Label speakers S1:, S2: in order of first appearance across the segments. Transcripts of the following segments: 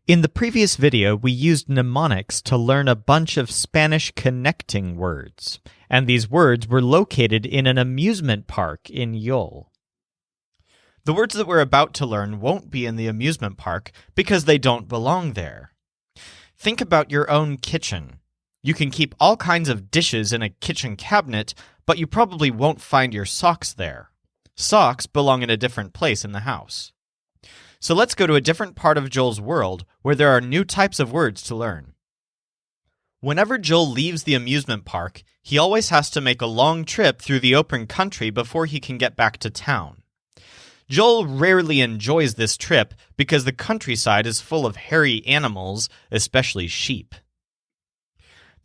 S1: In the previous video, we used mnemonics to learn a bunch of Spanish connecting words, and these words were located in an amusement park in Yol. The words that we're about to learn won't be in the amusement park because they don't belong there. Think about your own kitchen. You can keep all kinds of dishes in a kitchen cabinet, but you probably won't find your socks there. Socks belong in a different place in the house. So let's go to a different part of Joel's world where there are new types of words to learn. Whenever Joel leaves the amusement park, he always has to make a long trip through the open country before he can get back to town. Joel rarely enjoys this trip because the countryside is full of hairy animals, especially sheep.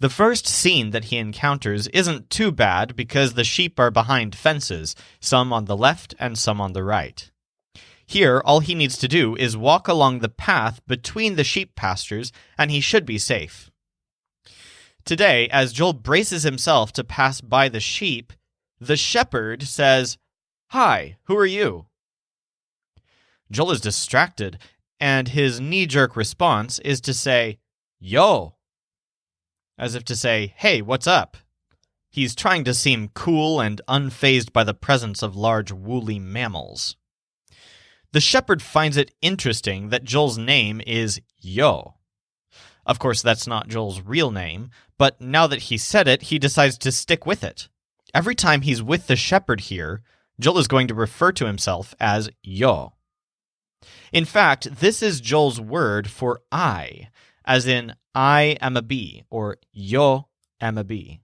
S1: The first scene that he encounters isn't too bad because the sheep are behind fences, some on the left and some on the right. Here, all he needs to do is walk along the path between the sheep pastures, and he should be safe. Today, as Joel braces himself to pass by the sheep, the shepherd says, "Hi, who are you?" Joel is distracted, and his knee-jerk response is to say, "Yo," as if to say, "Hey, what's up?" He's trying to seem cool and unfazed by the presence of large woolly mammals. The shepherd finds it interesting that Joel's name is Yo. Of course, that's not Joel's real name, but now that he said it, he decides to stick with it. Every time he's with the shepherd here, Joel is going to refer to himself as Yo. In fact, this is Joel's word for I, as in I am a bee, or Yo am a bee.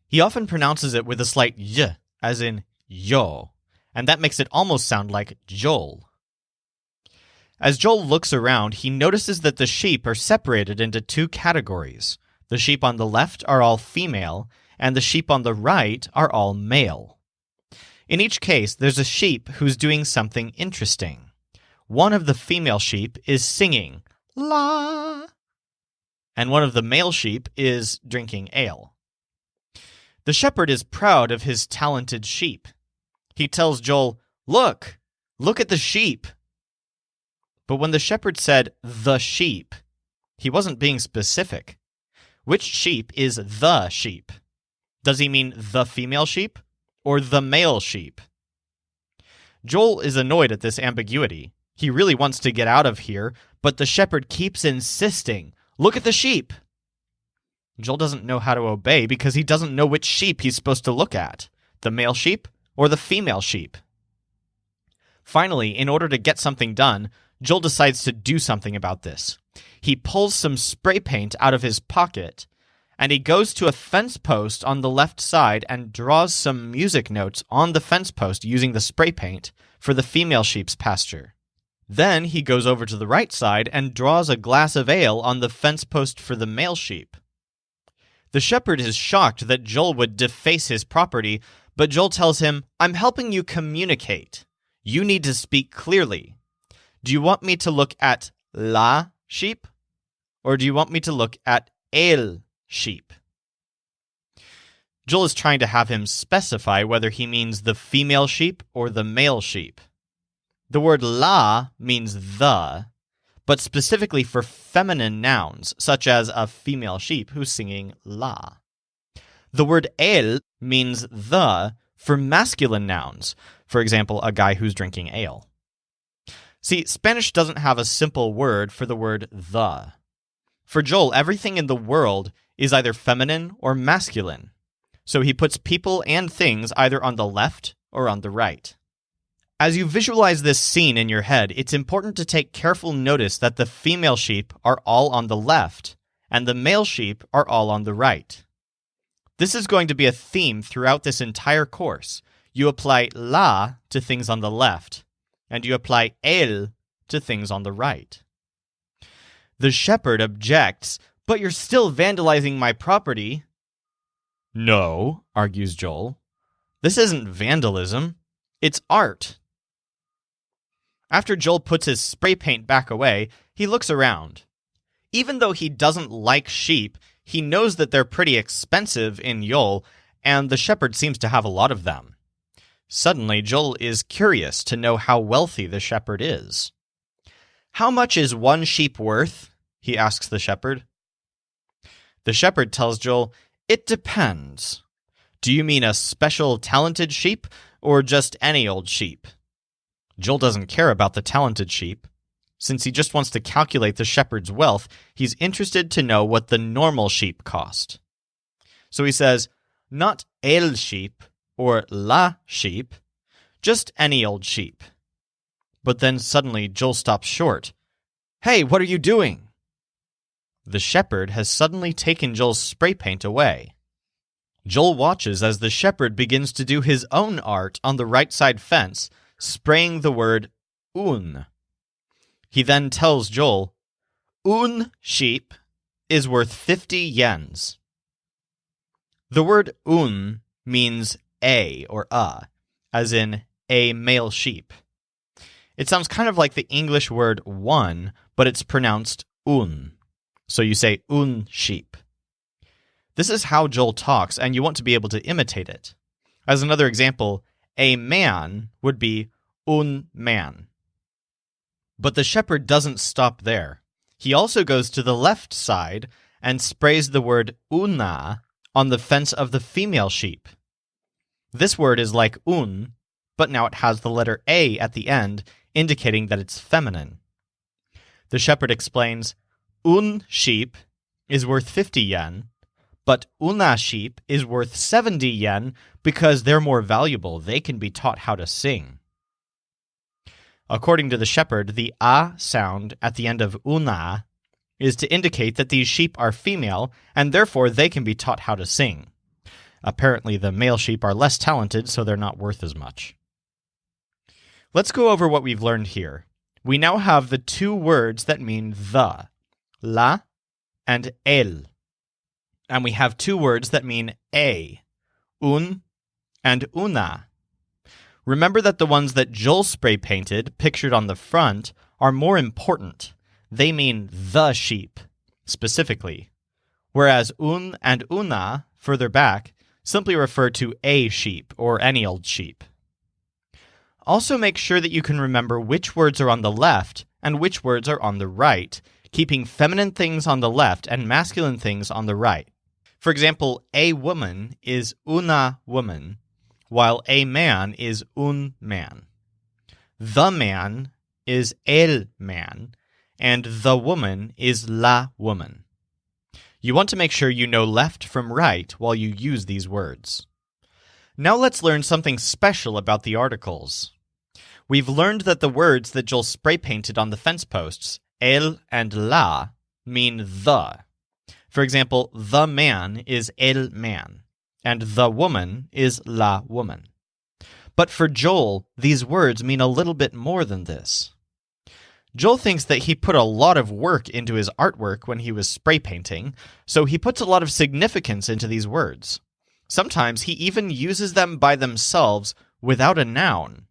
S1: He often pronounces it with a slight y, as in Yo, and that makes it almost sound like Joel. As Joel looks around, he notices that the sheep are separated into two categories. The sheep on the left are all female, and the sheep on the right are all male. In each case, there's a sheep who's doing something interesting. One of the female sheep is singing, la, and one of the male sheep is drinking ale. The shepherd is proud of his talented sheep. He tells Joel, look at the sheep." But when the shepherd said, "the sheep," he wasn't being specific. Which sheep is the sheep? Does he mean the female sheep or the male sheep? Joel is annoyed at this ambiguity. He really wants to get out of here, but the shepherd keeps insisting, "Look at the sheep." Joel doesn't know how to obey because he doesn't know which sheep he's supposed to look at, the male sheep or the female sheep. Finally, in order to get something done, Joel decides to do something about this. He pulls some spray paint out of his pocket, and he goes to a fence post on the left side and draws some music notes on the fence post using the spray paint for the female sheep's pasture. Then he goes over to the right side and draws a glass of ale on the fence post for the male sheep. The shepherd is shocked that Joel would deface his property, but Joel tells him, "I'm helping you communicate. You need to speak clearly. Do you want me to look at la sheep, or do you want me to look at el sheep?" Joel is trying to have him specify whether he means the female sheep or the male sheep. The word la means the, but specifically for feminine nouns, such as a female sheep who's singing la. The word el means the for masculine nouns, for example, a guy who's drinking ale. See, Spanish doesn't have a simple word for the word the. For Joel, everything in the world is either feminine or masculine, so he puts people and things either on the left or on the right. As you visualize this scene in your head, it's important to take careful notice that the female sheep are all on the left, and the male sheep are all on the right. This is going to be a theme throughout this entire course. You apply la to things on the left, and you apply el to things on the right. The shepherd objects, "But you're still vandalizing my property." "No," argues Joel. "This isn't vandalism. It's art." After Joel puts his spray paint back away, he looks around. Even though he doesn't like sheep, he knows that they're pretty expensive in Yol, and the shepherd seems to have a lot of them. Suddenly, Joel is curious to know how wealthy the shepherd is. "How much is one sheep worth?" he asks the shepherd. The shepherd tells Joel, "It depends. Do you mean a special talented sheep or just any old sheep?" Joel doesn't care about the talented sheep. Since he just wants to calculate the shepherd's wealth, he's interested to know what the normal sheep cost. So he says, not el sheep or la sheep, just any old sheep. But then suddenly Joel stops short. "Hey, what are you doing?" The shepherd has suddenly taken Joel's spray paint away. Joel watches as the shepherd begins to do his own art on the right side fence, spraying the word un. He then tells Joel, "Un sheep is worth 50 yens. The word un means a or a, as in a male sheep. It sounds kind of like the English word one, but it's pronounced un. So you say un sheep. This is how Joel talks, and you want to be able to imitate it. As another example, a man would be un man. But the shepherd doesn't stop there. He also goes to the left side and sprays the word una on the fence of the female sheep. This word is like un, but now it has the letter A at the end, indicating that it's feminine. The shepherd explains, "Un sheep is worth 50 yen, but una sheep is worth 70 yen because they're more valuable. They can be taught how to sing." According to the shepherd, the a sound at the end of una is to indicate that these sheep are female, and therefore they can be taught how to sing. Apparently, the male sheep are less talented, so they're not worth as much. Let's go over what we've learned here. We now have the two words that mean the, la and el. And we have two words that mean a, un and una. Remember that the ones that Joel spray painted, pictured on the front, are more important. They mean the sheep, specifically. Whereas un and una, further back, simply refer to a sheep or any old sheep. Also make sure that you can remember which words are on the left and which words are on the right, keeping feminine things on the left and masculine things on the right. For example, a woman is una woman, while a man is un man. The man is el man, and the woman is la woman. You want to make sure you know left from right while you use these words. Now let's learn something special about the articles. We've learned that the words that Joel spray painted on the fence posts, el and la, mean the. For example, the man is el man, and the woman is la woman. But for Joel, these words mean a little bit more than this. Joel thinks that he put a lot of work into his artwork when he was spray painting, so he puts a lot of significance into these words. Sometimes he even uses them by themselves without a noun.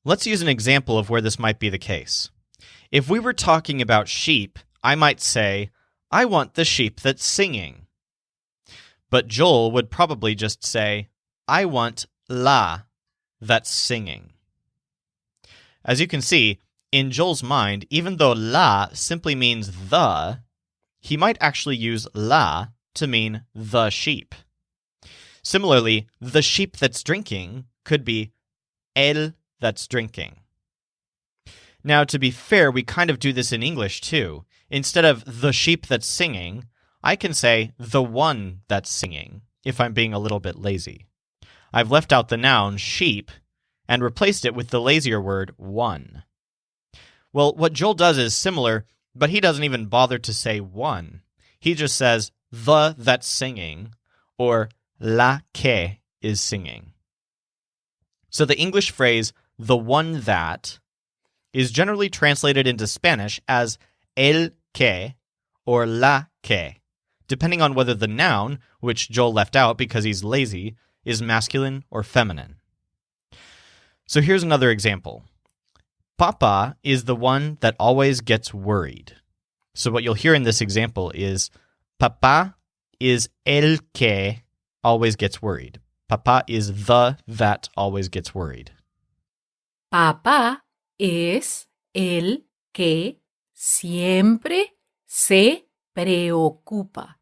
S1: Let's use an example of where this might be the case. If we were talking about sheep, I might say, "I want the sheep that's singing." But Joel would probably just say, "I want la that's singing." As you can see, in Joel's mind, even though la simply means the, he might actually use la to mean the sheep. Similarly, the sheep that's drinking could be el that's drinking. Now, to be fair, we kind of do this in English too. Instead of the sheep that's singing, I can say the one that's singing, if I'm being a little bit lazy. I've left out the noun sheep and replaced it with the lazier word one. Well, what Joel does is similar, but he doesn't even bother to say one. He just says the that's singing, or la que is singing. So the English phrase the one that is generally translated into Spanish as el que or la que, depending on whether the noun, which Joel left out because he's lazy, is masculine or feminine. So here's another example. Papa is the one that always gets worried. So what you'll hear in this example is Papa is el que always gets worried. Papa is the that always gets worried.
S2: Papá es el que siempre Se preocupa.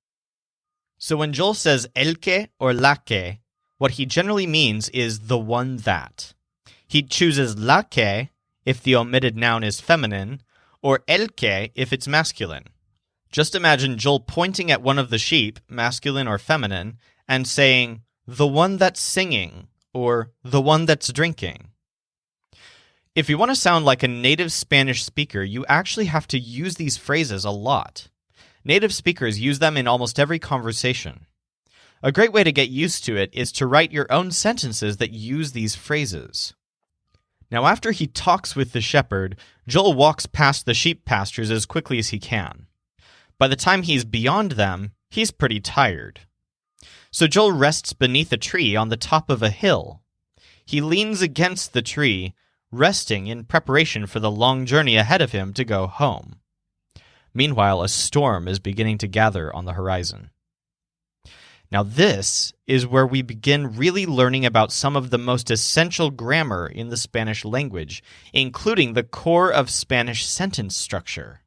S1: So when Joel says el que or la que, what he generally means is the one that. He chooses la que if the omitted noun is feminine, or el que if it's masculine. Just imagine Joel pointing at one of the sheep, masculine or feminine, and saying, the one that's singing, or the one that's drinking. If you want to sound like a native Spanish speaker, you actually have to use these phrases a lot. Native speakers use them in almost every conversation. A great way to get used to it is to write your own sentences that use these phrases. Now, after he talks with the shepherd, Joel walks past the sheep pastures as quickly as he can. By the time he's beyond them, he's pretty tired. So Joel rests beneath a tree on the top of a hill. He leans against the tree, resting in preparation for the long journey ahead of him to go home. Meanwhile, a storm is beginning to gather on the horizon. Now this is where we begin really learning about some of the most essential grammar in the Spanish language, including the core of Spanish sentence structure.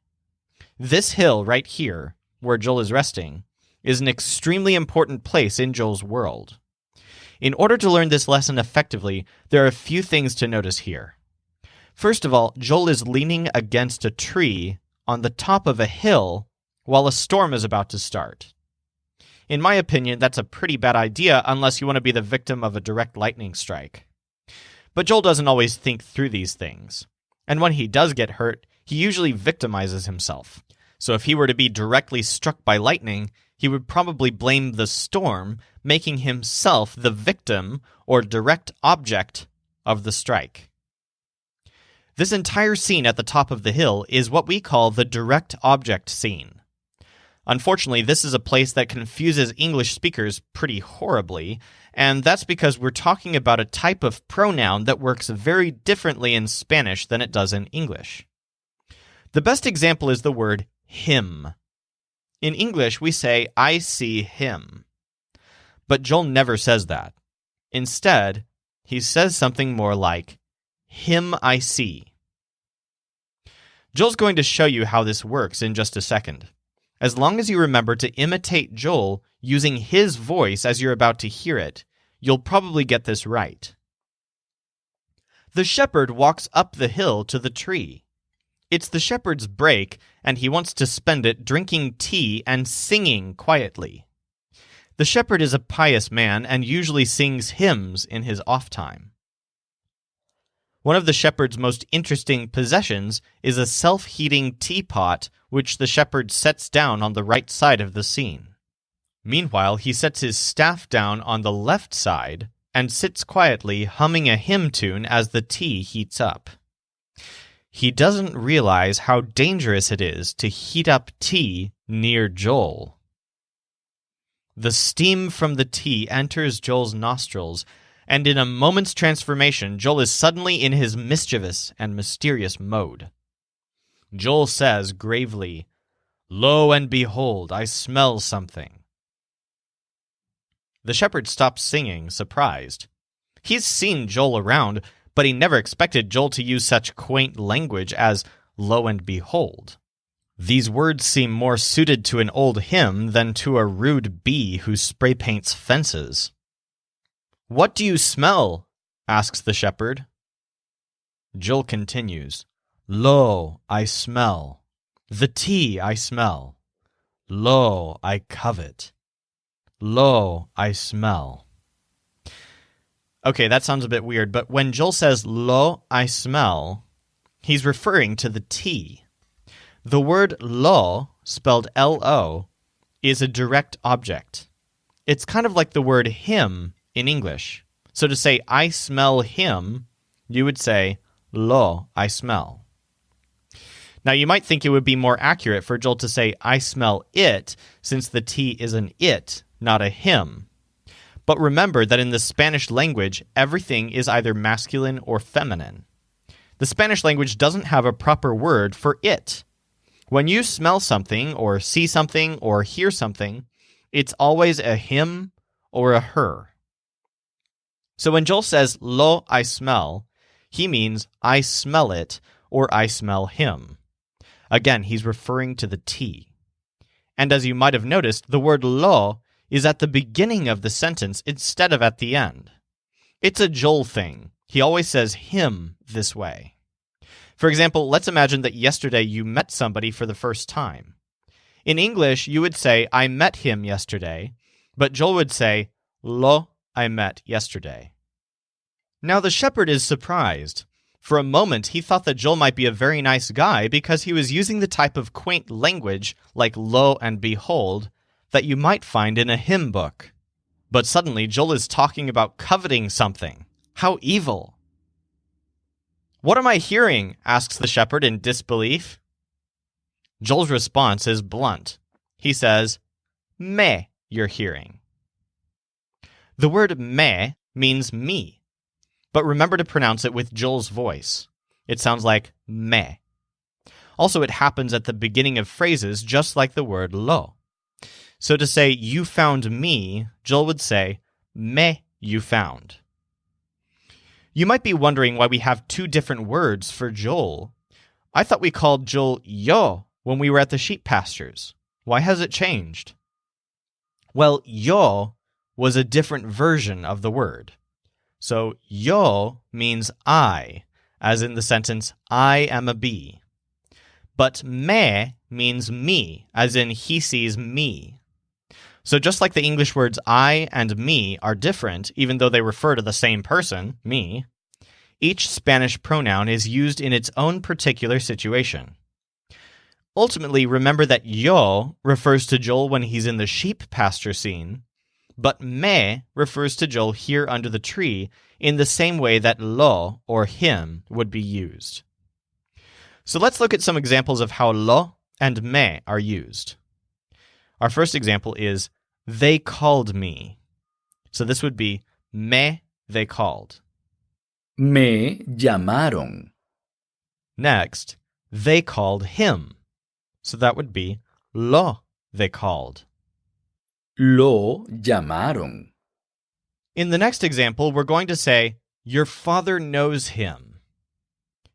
S1: This hill right here, where Joel is resting, is an extremely important place in Joel's world. In order to learn this lesson effectively, there are a few things to notice here. First of all, Joel is leaning against a tree on the top of a hill while a storm is about to start. In my opinion, that's a pretty bad idea unless you want to be the victim of a direct lightning strike. But Joel doesn't always think through these things. And when he does get hurt, he usually victimizes himself. So if he were to be directly struck by lightning, he would probably blame the storm, making himself the victim or direct object of the strike. This entire scene at the top of the hill is what we call the direct object scene. Unfortunately, this is a place that confuses English speakers pretty horribly, and that's because we're talking about a type of pronoun that works very differently in Spanish than it does in English. The best example is the word him. In English, we say, I see him. But Joel never says that. Instead, he says something more like, him I see. Joel's going to show you how this works in just a second. As long as you remember to imitate Joel using his voice as you're about to hear it, you'll probably get this right. The shepherd walks up the hill to the tree. It's the shepherd's break, and he wants to spend it drinking tea and singing quietly. The shepherd is a pious man and usually sings hymns in his off time. One of the shepherd's most interesting possessions is a self-heating teapot which the shepherd sets down on the right side of the scene. Meanwhile, he sets his staff down on the left side and sits quietly humming a hymn tune as the tea heats up. He doesn't realize how dangerous it is to heat up tea near Joel. The steam from the tea enters Joel's nostrils, and in a moment's transformation, Joel is suddenly in his mischievous and mysterious mode. Joel says gravely, "Lo and behold, I smell something." The shepherd stops singing, surprised. He's seen Joel around, but he never expected Joel to use such quaint language as "lo and behold." These words seem more suited to an old hymn than to a rude bee who spray paints fences. "What do you smell?" asks the shepherd. Joel continues, "Lo, I smell. The tea I smell. Lo, I covet. Lo, I smell." Okay, that sounds a bit weird, but when Joel says, "Lo, I smell," he's referring to the tea. The word lo, spelled L-O, is a direct object. It's kind of like the word him in English. So to say, "I smell him," you would say, "Lo, I smell." Now, you might think it would be more accurate for Joel to say, "I smell it," since the tea is an it, not a him. But remember that in the Spanish language, everything is either masculine or feminine. The Spanish language doesn't have a proper word for it. When you smell something, or see something, or hear something, it's always a him or a her. So when Joel says, "Lo, I smell," he means I smell it or I smell him. Again, he's referring to the tea. And as you might have noticed, the word lo is at the beginning of the sentence instead of at the end. It's a Joel thing. He always says him this way. For example, let's imagine that yesterday you met somebody for the first time. In English, you would say, I met him yesterday, but Joel would say, lo, I met yesterday. Now the shepherd is surprised. For a moment, he thought that Joel might be a very nice guy because he was using the type of quaint language, like lo and behold, that you might find in a hymn book. But suddenly, Joel is talking about coveting something. How evil! What am I hearing? Asks the shepherd in disbelief. Joel's response is blunt. He says, me, you're hearing. The word me means me. But remember to pronounce it with Joel's voice. It sounds like me. Also, it happens at the beginning of phrases just like the word lo. So to say, you found me, Joel would say, me you found. You might be wondering why we have two different words for Joel. I thought we called Joel yo when we were at the sheep pastures. Why has it changed? Well, yo was a different version of the word. So, yo means I, as in the sentence, I am a bee. But me means me, as in he sees me. So just like the English words I and me are different, even though they refer to the same person, me, each Spanish pronoun is used in its own particular situation. Ultimately, remember that yo refers to Joel when he's in the sheep pasture scene, but me refers to Joel here under the tree in the same way that lo, or him, would be used. So let's look at some examples of how lo and me are used. Our first example is, they called me. So this would be, me they called.
S3: Me llamaron.
S1: Next, they called him. So that would be, lo they called.
S3: Lo llamaron.
S1: In the next example, we're going to say, your father knows him.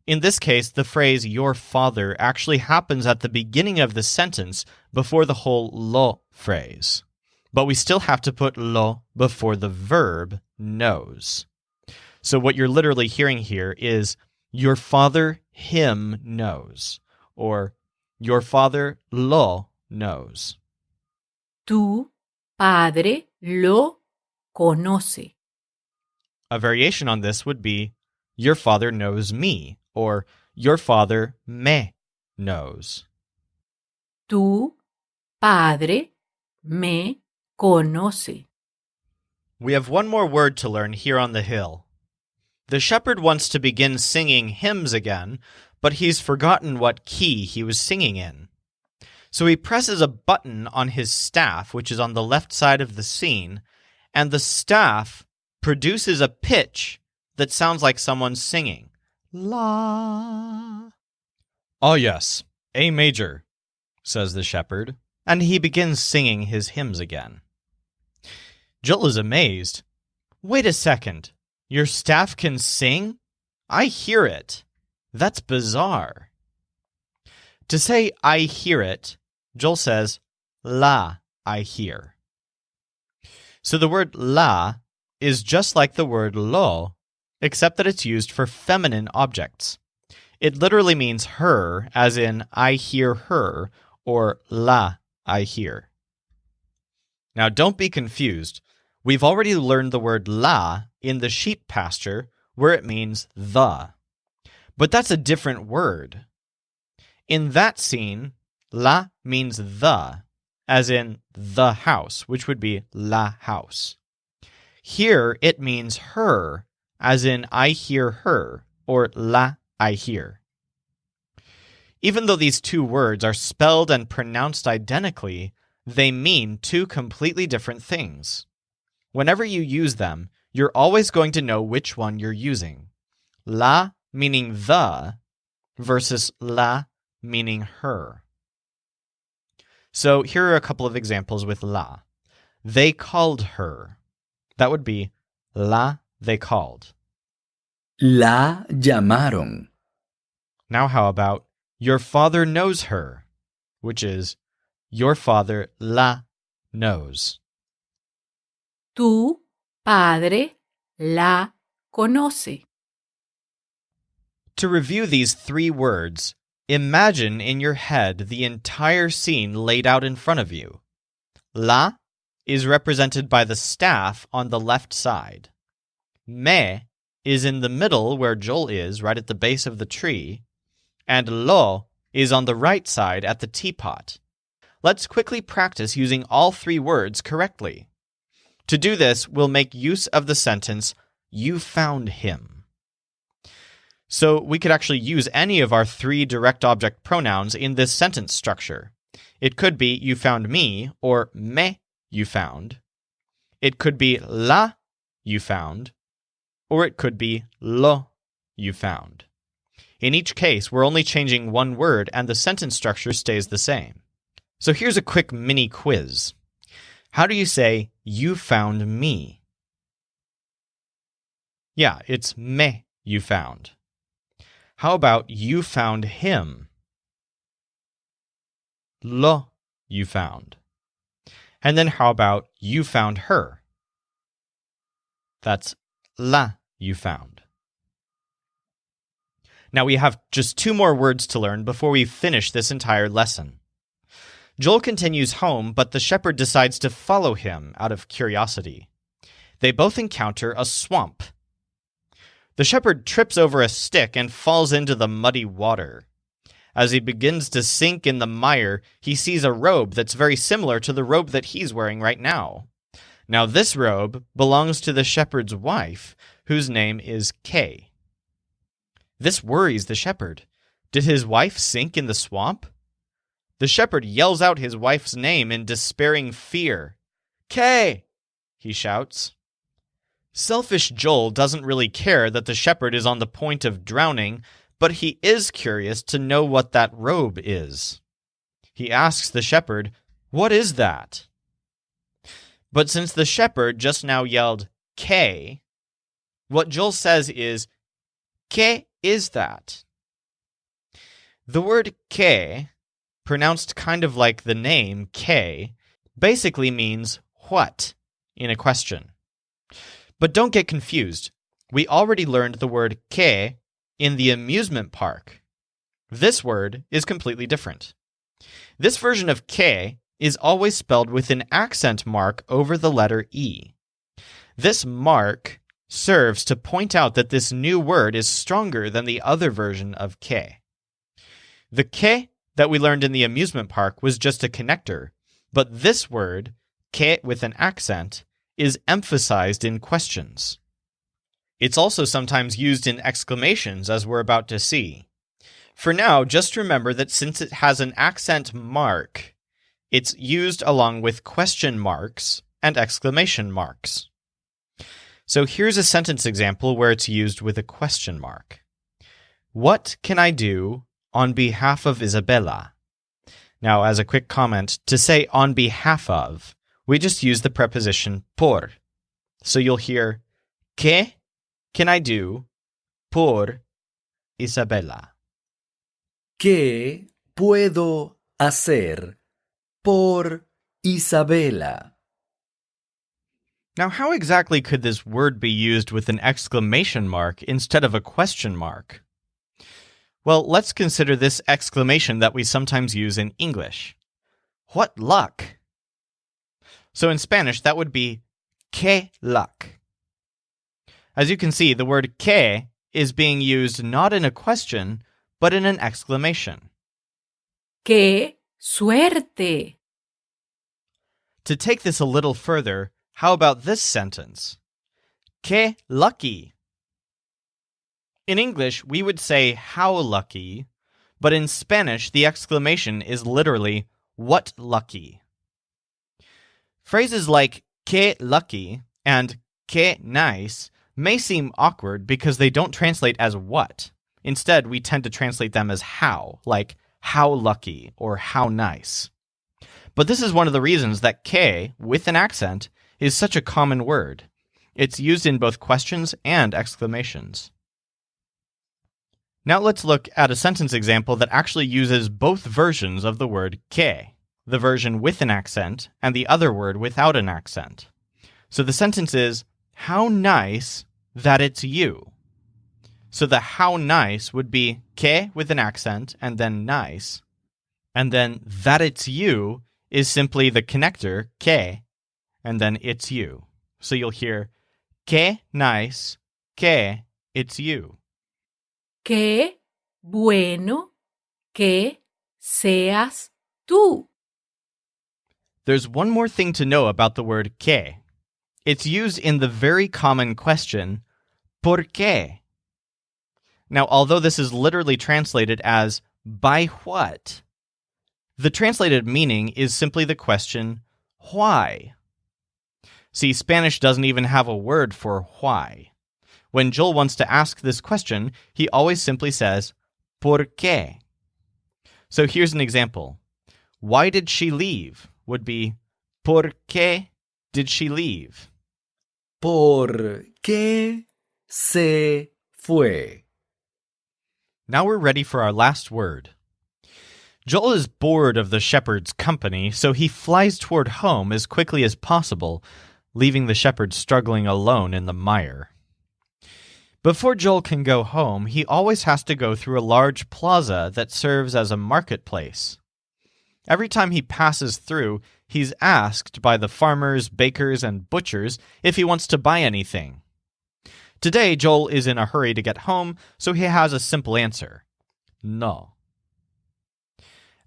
S1: In this case, the phrase your father actually happens at the beginning of the sentence before the whole lo phrase. But we still have to put lo before the verb knows. So what you're literally hearing here is, your father him knows, or your father lo knows.
S2: Tu padre lo conoce.
S1: A variation on this would be, your father knows me, or your father me knows.
S2: Tu padre me conoce.
S1: We have one more word to learn here on the hill. The shepherd wants to begin singing hymns again, but he's forgotten what key he was singing in. So he presses a button on his staff, which is on the left side of the scene, and the staff produces a pitch that sounds like someone's singing. La. Oh yes, A major, says the shepherd, and he begins singing his hymns again. Joel is amazed. Wait a second, your staff can sing? I hear it. That's bizarre. To say I hear it, Joel says, la, I hear. So the word la is just like the word lo, except that it's used for feminine objects. It literally means her, as in I hear her, or la, I hear. Now don't be confused. We've already learned the word la in the sheep pasture, where it means the. But that's a different word. In that scene, la means the, as in the house, which would be la house. Here it means her, as in I hear her, or la I hear. Even though these two words are spelled and pronounced identically, they mean two completely different things. Whenever you use them, you're always going to know which one you're using. La meaning the versus la meaning her. So here are a couple of examples with la. They called her. That would be la they called.
S3: La llamaron.
S1: Now how about your father knows her, which is Your father, la, knows.
S2: Tu padre la conoce.
S1: To review these 3 words, imagine in your head the entire scene laid out in front of you. La is represented by the staff on the left side. Me is in the middle where Joel is, right at the base of the tree. And lo is on the right side at the teapot. Let's quickly practice using all 3 words correctly. To do this, we'll make use of the sentence, you found him. So we could actually use any of our 3 direct object pronouns in this sentence structure. It could be you found me, or me you found. It could be la you found, or it could be lo you found. In each case, we're only changing 1 word and the sentence structure stays the same. So here's a quick mini quiz. How do you say, you found me? Yeah, it's me you found. How about you found him? Lo you found. And then how about you found her? That's la you found. Now we have just 2 more words to learn before we finish this entire lesson. Joel continues home, but the shepherd decides to follow him out of curiosity. They both encounter a swamp. The shepherd trips over a stick and falls into the muddy water. As he begins to sink in the mire, he sees a robe that's very similar to the robe that he's wearing right now. Now this robe belongs to the shepherd's wife, whose name is Kay. This worries the shepherd. Did his wife sink in the swamp? The shepherd yells out his wife's name in despairing fear. Kay! He shouts. Selfish Joel doesn't really care that the shepherd is on the point of drowning, but he is curious to know what that robe is. He asks the shepherd, "What is that?" But since the shepherd just now yelled, Kay, what Joel says is, "Que is that?" The word que, pronounced kind of like the name Kay, basically means what in a question. But don't get confused. We already learned the word que in the amusement park. This word is completely different. This version of que is always spelled with an accent mark over the letter E. This mark serves to point out that this new word is stronger than the other version of que. The que that we learned in the amusement park was just a connector, but this word, que with an accent, is emphasized in questions. It's also sometimes used in exclamations, as we're about to see. For now, just remember that since it has an accent mark, it's used along with question marks and exclamation marks. So here's a sentence example where it's used with a question mark. What can I do on behalf of Isabella? Now, as a quick comment, to say on behalf of, we just use the preposition por. So you'll hear, ¿Qué can I do por Isabella?
S3: ¿Qué puedo hacer por Isabela?
S1: Now, how exactly could this word be used with an exclamation mark instead of a question mark? Well, let's consider this exclamation that we sometimes use in English. What luck! So in Spanish, that would be qué luck. As you can see, the word que is being used not in a question, but in an exclamation.
S2: ¡Qué suerte!
S1: To take this a little further, how about this sentence? Qué lucky! In English, we would say how lucky, but in Spanish, the exclamation is literally what lucky. Phrases like qué lucky and qué nice may seem awkward because they don't translate as what. Instead, we tend to translate them as how, like how lucky or how nice. But this is one of the reasons that que, with an accent, is such a common word. It's used in both questions and exclamations. Now let's look at a sentence example that actually uses both versions of the word que. the version with an accent, and the other word without an accent. So the sentence is, how nice that it's you. So the how nice would be que with an accent and then nice. And then that it's you is simply the connector que and then it's you. So you'll hear que nice, que it's you.
S2: Qué bueno que seas tú.
S1: There's one more thing to know about the word que. It's used in the very common question, ¿por qué? Now, although this is literally translated as by what, the translated meaning is simply the question, why? See, Spanish doesn't even have a word for why. When Joel wants to ask this question, he always simply says, ¿por qué? So here's an example. Why did she leave? Would be, ¿por qué did she leave?
S3: ¿Por qué se fue?
S1: Now we're ready for our last word. Joel is bored of the shepherd's company, so he flies toward home as quickly as possible, leaving the shepherd struggling alone in the mire. Before Joel can go home, he always has to go through a large plaza that serves as a marketplace. Every time he passes through, he's asked by the farmers, bakers, and butchers if he wants to buy anything. Today, Joel is in a hurry to get home, so he has a simple answer. No.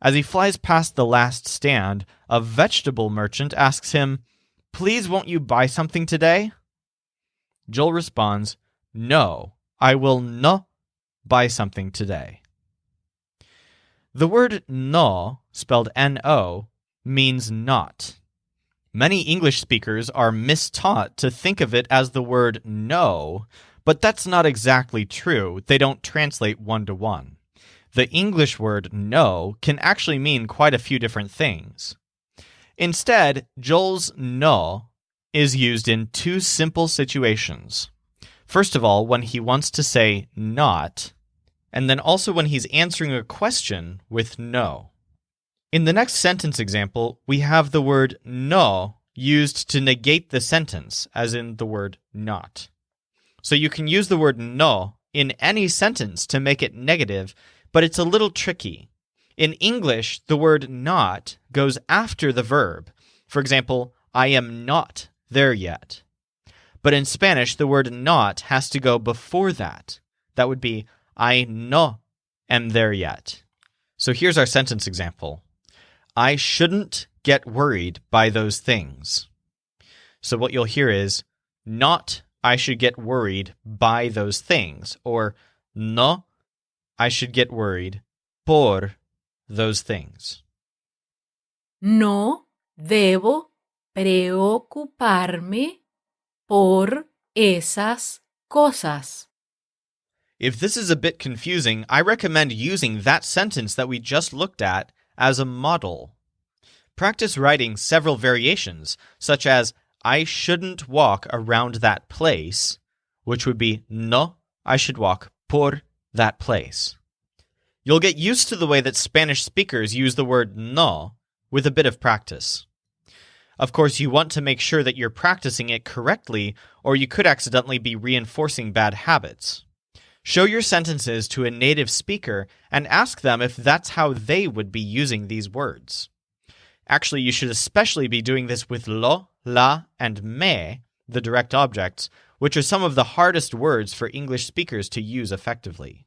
S1: As he flies past the last stand, a vegetable merchant asks him, "Please, won't you buy something today?" Joel responds, "No, I will not buy something today." The word no, spelled N-O, means not. Many English speakers are mistaught to think of it as the word no, but that's not exactly true. They don't translate one-to-one. The English word no can actually mean quite a few different things. Instead, Joel's no is used in two simple situations. First of all, when he wants to say not, and then also when he's answering a question with no. In the next sentence example, we have the word no used to negate the sentence, as in the word not. So you can use the word no in any sentence to make it negative, but it's a little tricky. In English, the word not goes after the verb. For example, I am not there yet. But in Spanish, the word not has to go before that. That would be, I no am there yet. So here's our sentence example. I shouldn't get worried by those things. So what you'll hear is, not I should get worried by those things, or no, I should get worried por those things.
S2: No debo preocuparme por esas cosas.
S1: If this is a bit confusing, I recommend using that sentence that we just looked at as a model. Practice writing several variations, such as, I shouldn't walk around that place, which would be, no, I should walk por that place. You'll get used to the way that Spanish speakers use the word no with a bit of practice. Of course, you want to make sure that you're practicing it correctly, or you could accidentally be reinforcing bad habits. Show your sentences to a native speaker and ask them if that's how they would be using these words. Actually, you should especially be doing this with lo, la, and me, the direct objects, which are some of the hardest words for English speakers to use effectively.